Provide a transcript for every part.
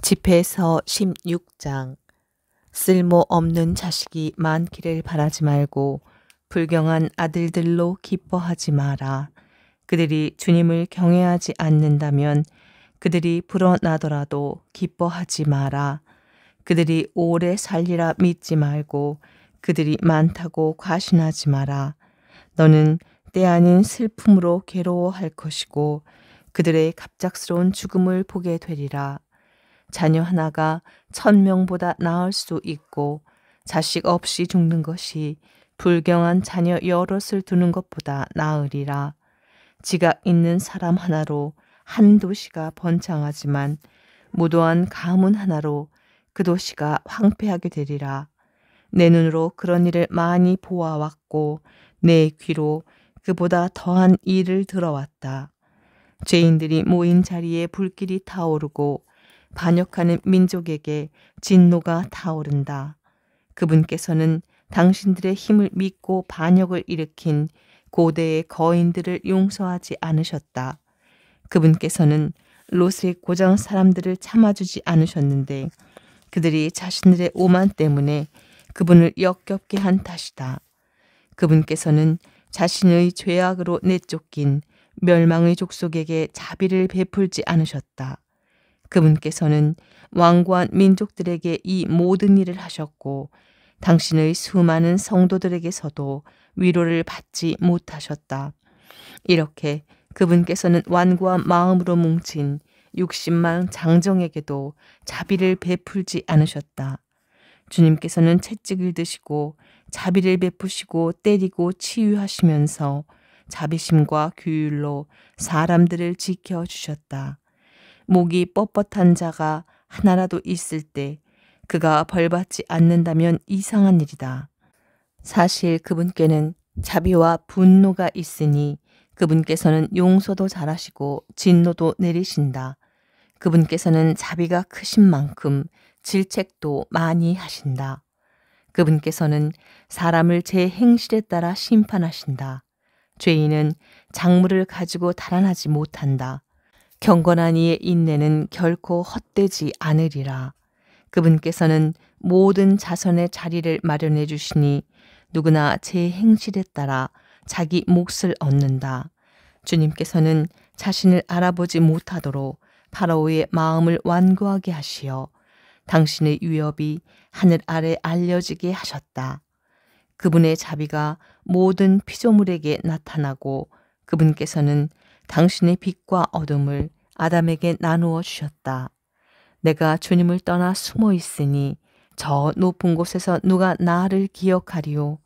집회서 16장. 쓸모없는 자식이 많기를 바라지 말고 불경한 아들들로 기뻐하지 마라. 그들이 주님을 경외하지 않는다면 그들이 불어나더라도 기뻐하지 마라. 그들이 오래 살리라 믿지 말고 그들이 많다고 과신하지 마라. 너는 때 아닌 슬픔으로 괴로워할 것이고 그들의 갑작스러운 죽음을 보게 되리라. 자녀 하나가 1000명보다 나을 수 있고 자식 없이 죽는 것이 불경한 자녀 여럿을 두는 것보다 나으리라. 지각 있는 사람 하나로 한 도시가 번창하지만 무도한 가문 하나로 그 도시가 황폐하게 되리라. 내 눈으로 그런 일을 많이 보아왔고 내 귀로 그보다 더한 일을 들어왔다. 죄인들이 모인 자리에 불길이 타오르고 반역하는 민족에게 진노가 타오른다. 그분께서는 당신들의 힘을 믿고 반역을 일으킨 고대의 거인들을 용서하지 않으셨다. 그분께서는 롯의 고장 사람들을 참아주지 않으셨는데 그들이 자신들의 오만 때문에 그분을 역겹게 한 탓이다. 그분께서는 자신의 죄악으로 내쫓긴 멸망의 족속에게 자비를 베풀지 않으셨다. 그분께서는 완고한 민족들에게 이 모든 일을 하셨고 당신의 수많은 성도들에게서도 위로를 받지 못하셨다. 이렇게 그분께서는 완고한 마음으로 뭉친 60만 장정에게도 자비를 베풀지 않으셨다. 주님께서는 채찍을 드시고 자비를 베푸시고 때리고 치유하시면서 자비심과 규율로 사람들을 지켜주셨다. 목이 뻣뻣한 자가 하나라도 있을 때 그가 벌받지 않는다면 이상한 일이다. 사실 그분께는 자비와 분노가 있으니 그분께서는 용서도 잘하시고 진노도 내리신다. 그분께서는 자비가 크신 만큼 질책도 많이 하신다. 그분께서는 사람을 제 행실에 따라 심판하신다. 죄인은 작물을 가지고 달아나지 못한다. 경건한 이의 인내는 결코 헛되지 않으리라. 그분께서는 모든 자선의 자리를 마련해 주시니 누구나 제 행실에 따라 자기 몫을 얻는다. 주님께서는 자신을 알아보지 못하도록 파라오의 마음을 완고하게 하시어 당신의 위협이 하늘 아래 알려지게 하셨다. 그분의 자비가 모든 피조물에게 나타나고 그분께서는 당신의 빛과 어둠을 아담에게 나누어 주셨다. 내가 주님을 떠나 숨어 있으니 저 높은 곳에서 누가 나를 기억하리요.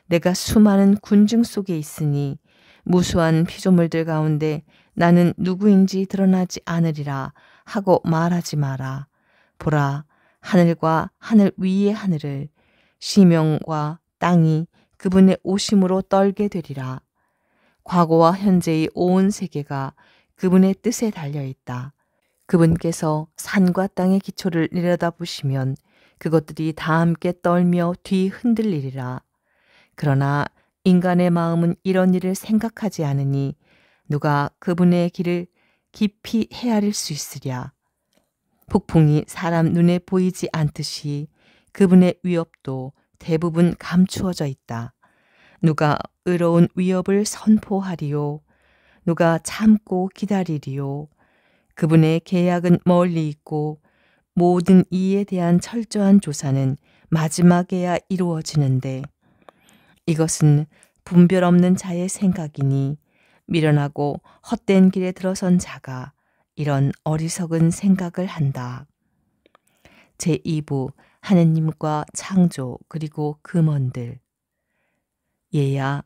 내가 수많은 군중 속에 있으니 무수한 피조물들 가운데 나는 누구인지 드러나지 않으리라 하고 말하지 마라. 보라, 하늘과 하늘 위의 하늘을 시명과 땅이 그분의 오심으로 떨게 되리라. 과거와 현재의 온 세계가 그분의 뜻에 달려있다. 그분께서 산과 땅의 기초를 내려다보시면 그것들이 다 함께 떨며 뒤 흔들리리라. 그러나 인간의 마음은 이런 일을 생각하지 않으니 누가 그분의 길을 깊이 헤아릴 수 있으랴. 폭풍이 사람 눈에 보이지 않듯이 그분의 위협도 대부분 감추어져 있다. 누가 의로운 위협을 선포하리요. 누가 참고 기다리리요. 그분의 계약은 멀리 있고 모든 이에 대한 철저한 조사는 마지막에야 이루어지는데 이것은 분별 없는 자의 생각이니 미련하고 헛된 길에 들어선 자가 이런 어리석은 생각을 한다. 제2부 하느님과 창조 그리고 금원들. 얘야,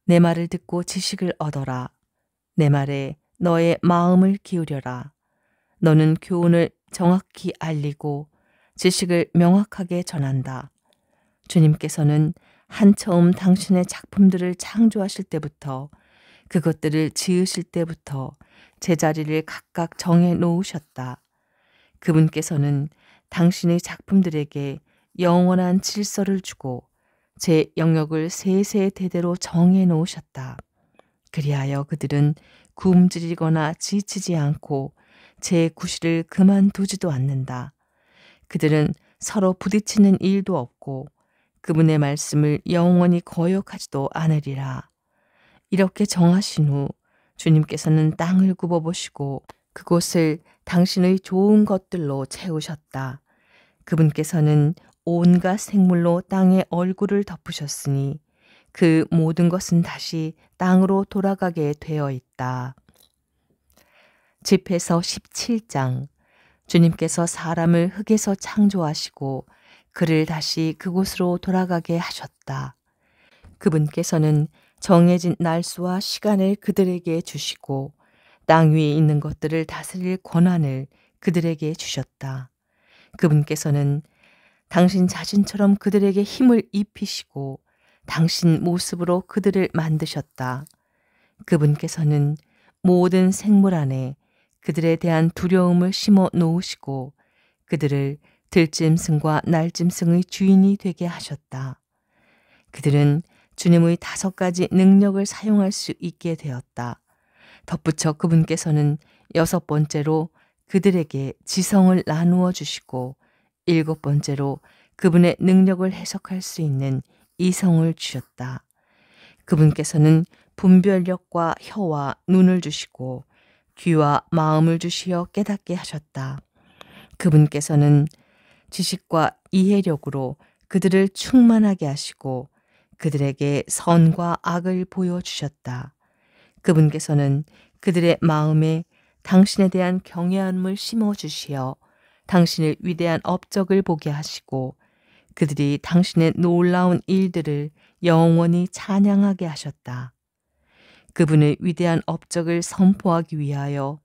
내 말을 듣고 지식을 얻어라. 내 말에 너의 마음을 기울여라. 너는 교훈을 정확히 알리고 지식을 명확하게 전한다. 주님께서는 한처음 당신의 작품들을 창조하실 때부터 그것들을 지으실 때부터 제자리를 각각 정해 놓으셨다. 그분께서는 당신의 작품들에게 영원한 질서를 주고 제 영역을 세세대대로 정해 놓으셨다. 그리하여 그들은 굶주리거나 지치지 않고 제 구실을 그만두지도 않는다. 그들은 서로 부딪히는 일도 없고 그분의 말씀을 영원히 거역하지도 않으리라. 이렇게 정하신 후 주님께서는 땅을 굽어보시고 그곳을 당신의 좋은 것들로 채우셨다. 그분께서는 온갖 생물로 땅의 얼굴을 덮으셨으니 그 모든 것은 다시 땅으로 돌아가게 되어 있다. 집회서 17장. 주님께서 사람을 흙에서 창조하시고 그를 다시 그곳으로 돌아가게 하셨다. 그분께서는 정해진 날수와 시간을 그들에게 주시고 땅 위에 있는 것들을 다스릴 권한을 그들에게 주셨다. 그분께서는 당신 자신처럼 그들에게 힘을 입히시고 당신 모습으로 그들을 만드셨다. 그분께서는 모든 생물 안에 그들에 대한 두려움을 심어 놓으시고 그들을 들짐승과 날짐승의 주인이 되게 하셨다. 그들은 주님의 5가지 능력을 사용할 수 있게 되었다. 덧붙여 그분께서는 6번째로 그들에게 지성을 나누어 주시고 7번째로 그분의 능력을 해석할 수 있는 이성을 주셨다. 그분께서는 분별력과 혀와 눈을 주시고 귀와 마음을 주시어 깨닫게 하셨다. 그분께서는 지식과 이해력으로 그들을 충만하게 하시고 그들에게 선과 악을 보여주셨다. 그분께서는 그들의 마음에 당신에 대한 경외함을 심어주시어 당신의 위대한 업적을 보게 하시고 그들이 당신의 놀라운 일들을 영원히 찬양하게 하셨다. 그분의 위대한 업적을 선포하기 위하여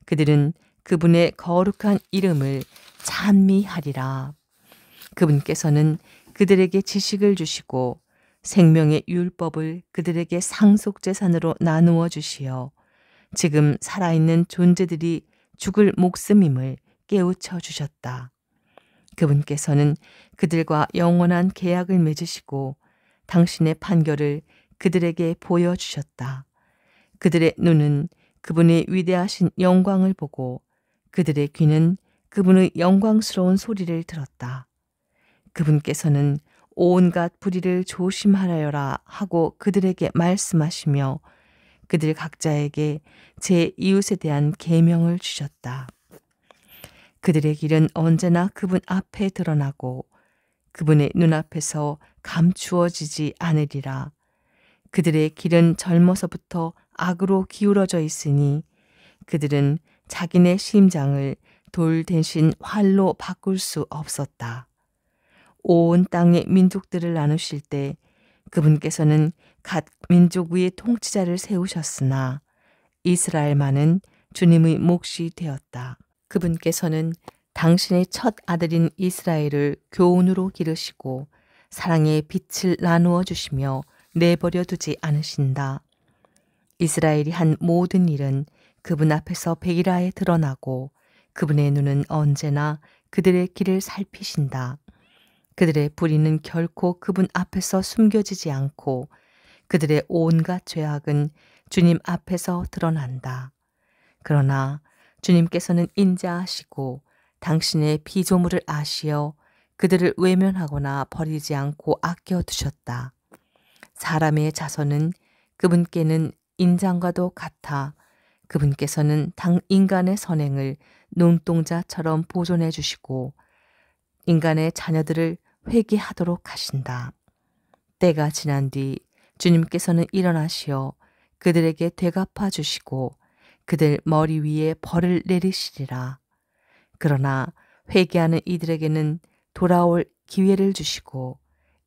그들은 그분의 거룩한 이름을 찬미하리라. 그분께서는 그들에게 지식을 주시고 생명의 율법을 그들에게 상속재산으로 나누어 주시어 지금 살아있는 존재들이 죽을 목숨임을 깨우쳐 주셨다. 그분께서는 그들과 영원한 계약을 맺으시고 당신의 판결을 그들에게 보여주셨다. 그들의 눈은 그분의 위대하신 영광을 보고 그들의 귀는 그분의 영광스러운 소리를 들었다. 그분께서는 온갖 불의를 조심하여라 하고 그들에게 말씀하시며 그들 각자에게 제 이웃에 대한 계명을 주셨다. 그들의 길은 언제나 그분 앞에 드러나고 그분의 눈앞에서 감추어지지 않으리라. 그들의 길은 젊어서부터 악으로 기울어져 있으니 그들은 자기네 심장을 돌 대신 활로 바꿀 수 없었다. 온 땅의 민족들을 나누실 때 그분께서는 각 민족 위에 통치자를 세우셨으나 이스라엘만은 주님의 몫이 되었다. 그분께서는 당신의 첫 아들인 이스라엘을 교훈으로 기르시고 사랑의 빛을 나누어 주시며 내버려 두지 않으신다. 이스라엘이 한 모든 일은 그분 앞에서 백일하에 드러나고 그분의 눈은 언제나 그들의 길을 살피신다. 그들의 불의는 결코 그분 앞에서 숨겨지지 않고 그들의 온갖 죄악은 주님 앞에서 드러난다. 그러나 주님께서는 인자하시고 당신의 피조물을 아시어 그들을 외면하거나 버리지 않고 아껴두셨다. 사람의 자손은 그분께는 인장과도 같아 그분께서는 인간의 선행을 눈동자처럼 보존해 주시고 인간의 자녀들을 회개하도록 하신다. 때가 지난 뒤 주님께서는 일어나시어 그들에게 되갚아 주시고 그들 머리 위에 벌을 내리시리라. 그러나 회개하는 이들에게는 돌아올 기회를 주시고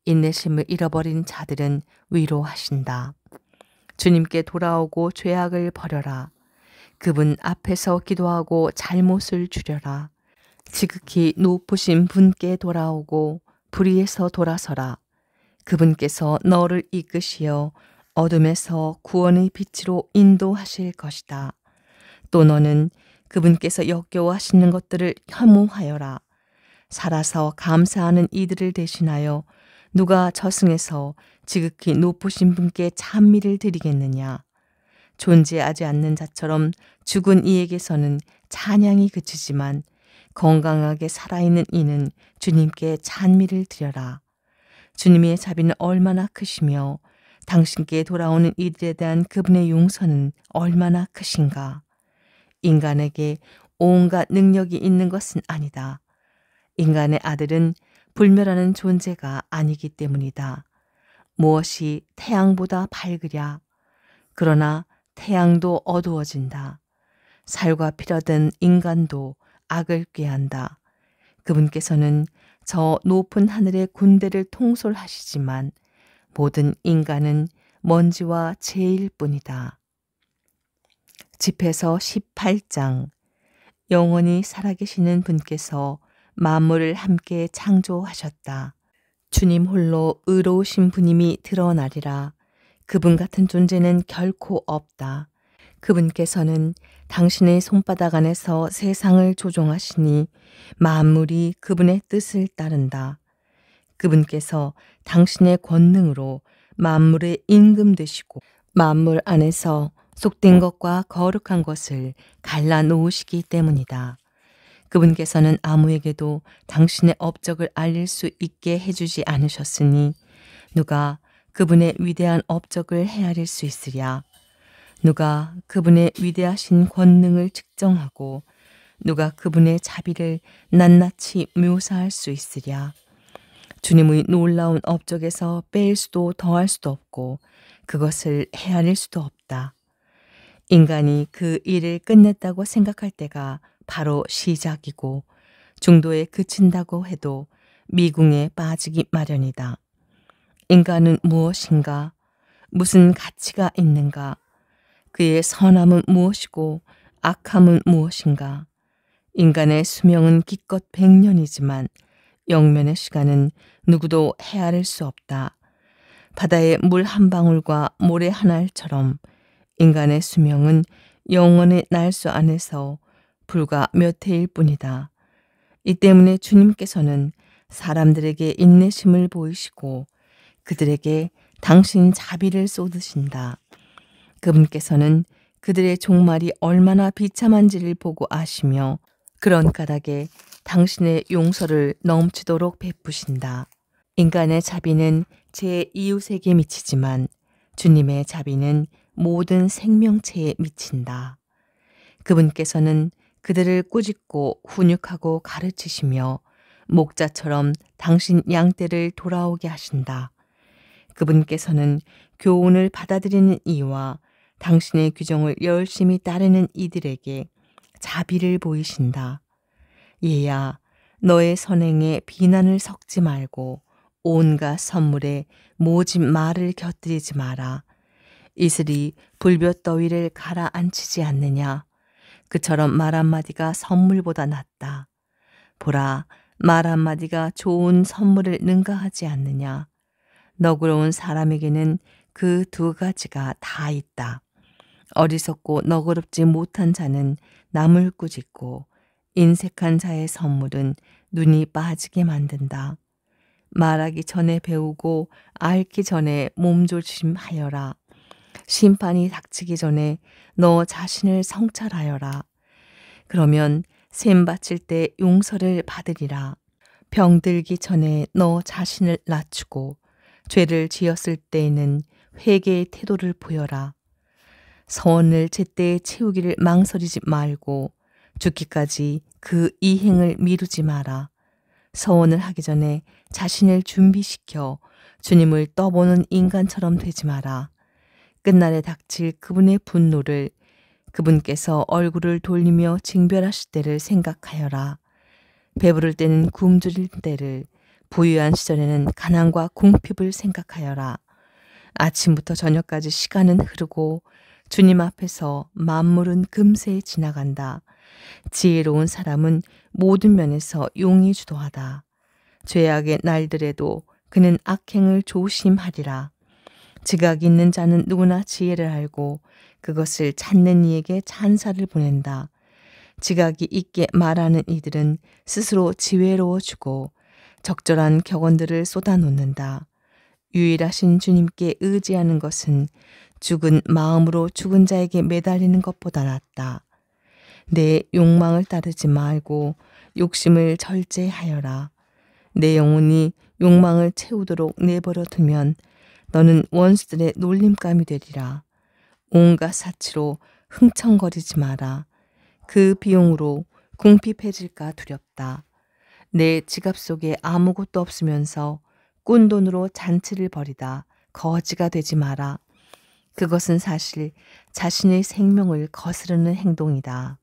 인내심을 잃어버린 자들은 위로하신다. 주님께 돌아오고 죄악을 버려라. 그분 앞에서 기도하고 잘못을 줄여라. 지극히 높으신 분께 돌아오고 불의에서 돌아서라. 그분께서 너를 이끄시어 어둠에서 구원의 빛으로 인도하실 것이다. 또 너는 그분께서 역겨워하시는 것들을 혐오하여라. 살아서 감사하는 이들을 대신하여 누가 저승에서 지극히 높으신 분께 찬미를 드리겠느냐. 존재하지 않는 자처럼 죽은 이에게서는 찬양이 그치지만 건강하게 살아있는 이는 주님께 찬미를 드려라. 주님의 자비는 얼마나 크시며 당신께 돌아오는 이들에 대한 그분의 용서는 얼마나 크신가. 인간에게 온갖 능력이 있는 것은 아니다. 인간의 아들은 불멸하는 존재가 아니기 때문이다. 무엇이 태양보다 밝으랴. 그러나 태양도 어두워진다. 살과 피라든 인간도 악을 꾀한다. 그분께서는 저 높은 하늘의 군대를 통솔하시지만 모든 인간은 먼지와 재일 뿐이다. 집에서 18장. 영원히 살아계시는 분께서 만물을 함께 창조하셨다. 주님 홀로 의로우신 분임이 드러나리라. 그분 같은 존재는 결코 없다. 그분께서는 당신의 손바닥 안에서 세상을 조종하시니 만물이 그분의 뜻을 따른다. 그분께서 당신의 권능으로 만물의 임금 되시고 만물 안에서 속된 것과 거룩한 것을 갈라 놓으시기 때문이다. 그분께서는 아무에게도 당신의 업적을 알릴 수 있게 해주지 않으셨으니 누가 그분의 위대한 업적을 헤아릴 수 있으랴. 누가 그분의 위대하신 권능을 측정하고 누가 그분의 자비를 낱낱이 묘사할 수 있으랴. 주님의 놀라운 업적에서 뺄 수도 더할 수도 없고 그것을 헤아릴 수도 없다. 인간이 그 일을 끝냈다고 생각할 때가 바로 시작이고 중도에 그친다고 해도 미궁에 빠지기 마련이다. 인간은 무엇인가? 무슨 가치가 있는가? 그의 선함은 무엇이고 악함은 무엇인가? 인간의 수명은 기껏 100년이지만 영면의 시간은 누구도 헤아릴 수 없다. 바다의 물 한 방울과 모래 한 알처럼 인간의 수명은 영원의 날수 안에서 불과 몇 해일 뿐이다. 이 때문에 주님께서는 사람들에게 인내심을 보이시고 그들에게 당신 자비를 쏟으신다. 그분께서는 그들의 종말이 얼마나 비참한지를 보고 아시며 그런 까닭에 당신의 용서를 넘치도록 베푸신다. 인간의 자비는 제 이웃에게 미치지만 주님의 자비는 모든 생명체에 미친다. 그분께서는 그들을 꾸짖고 훈육하고 가르치시며 목자처럼 당신 양떼를 돌아오게 하신다. 그분께서는 교훈을 받아들이는 이와 당신의 규정을 열심히 따르는 이들에게 자비를 보이신다. 얘야, 너의 선행에 비난을 섞지 말고 온갖 선물에 모진 말을 곁들이지 마라. 이슬이 불볕더위를 가라앉히지 않느냐. 그처럼 말 한마디가 선물보다 낫다. 보라, 말 한마디가 좋은 선물을 능가하지 않느냐. 너그러운 사람에게는 그 두 가지가 다 있다. 어리석고 너그럽지 못한 자는 남을 꾸짖고 인색한 자의 선물은 눈이 빠지게 만든다. 말하기 전에 배우고 앓기 전에 몸조심하여라. 심판이 닥치기 전에 너 자신을 성찰하여라. 그러면 셈 바칠 때 용서를 받으리라. 병들기 전에 너 자신을 낮추고 죄를 지었을 때에는 회개의 태도를 보여라. 서원을 제때에 채우기를 망설이지 말고 죽기까지 그 이행을 미루지 마라. 서원을 하기 전에 자신을 준비시켜 주님을 떠보는 인간처럼 되지 마라. 끝날에 닥칠 그분의 분노를 그분께서 얼굴을 돌리며 징별하실 때를 생각하여라. 배부를 때는 굶주릴 때를, 부유한 시절에는 가난과 궁핍을 생각하여라. 아침부터 저녁까지 시간은 흐르고 주님 앞에서 만물은 금세 지나간다. 지혜로운 사람은 모든 면에서 용이 주도하다. 죄악의 날들에도 그는 악행을 조심하리라. 지각이 있는 자는 누구나 지혜를 알고 그것을 찾는 이에게 찬사를 보낸다. 지각이 있게 말하는 이들은 스스로 지혜로워지고 적절한 격언들을 쏟아놓는다. 유일하신 주님께 의지하는 것은 죽은 마음으로 죽은 자에게 매달리는 것보다 낫다. 내 욕망을 따르지 말고 욕심을 절제하여라. 내 영혼이 욕망을 채우도록 내버려 두면 너는 원수들의 놀림감이 되리라. 온갖 사치로 흥청거리지 마라. 그 비용으로 궁핍해질까 두렵다. 내 지갑 속에 아무것도 없으면서 꾼돈으로 잔치를 벌이다 거지가 되지 마라. 그것은 사실 자신의 생명을 거스르는 행동이다.